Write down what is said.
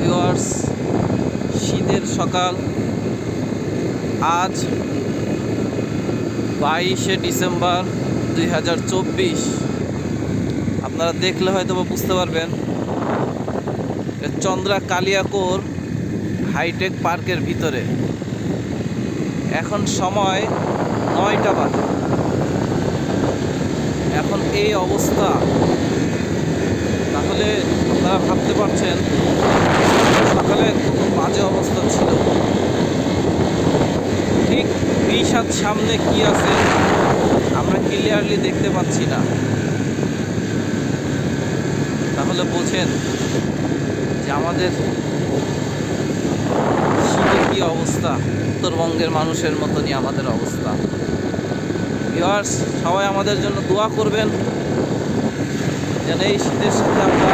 Viewers, শীতের সকাল। আজ 22শে ডিসেম্বর 2024। আপনারা দেখলে হয়তো বুঝতে পারবেন চন্দ্রা কালিয়াকৈর হাইটেক পার্কের ভিতরে। এখন সময় 9টা বাজে। এখন এই অবস্থা, তাহলে আপনারা ভাবতে পারছেন সকালে কত বাজে অবস্থা ছিল। ঠিক এই সামনে কি আছে আমরা ক্লিয়ারলি দেখতে পাচ্ছি না। তাহলে বোঝেন যে আমাদের শীতের কি অবস্থা। উত্তরবঙ্গের মানুষের মতনই আমাদের অবস্থা। ভিউয়ার্স, সবাই আমাদের জন্য দোয়া করবেন যেন এই শীতের সাথে আমরা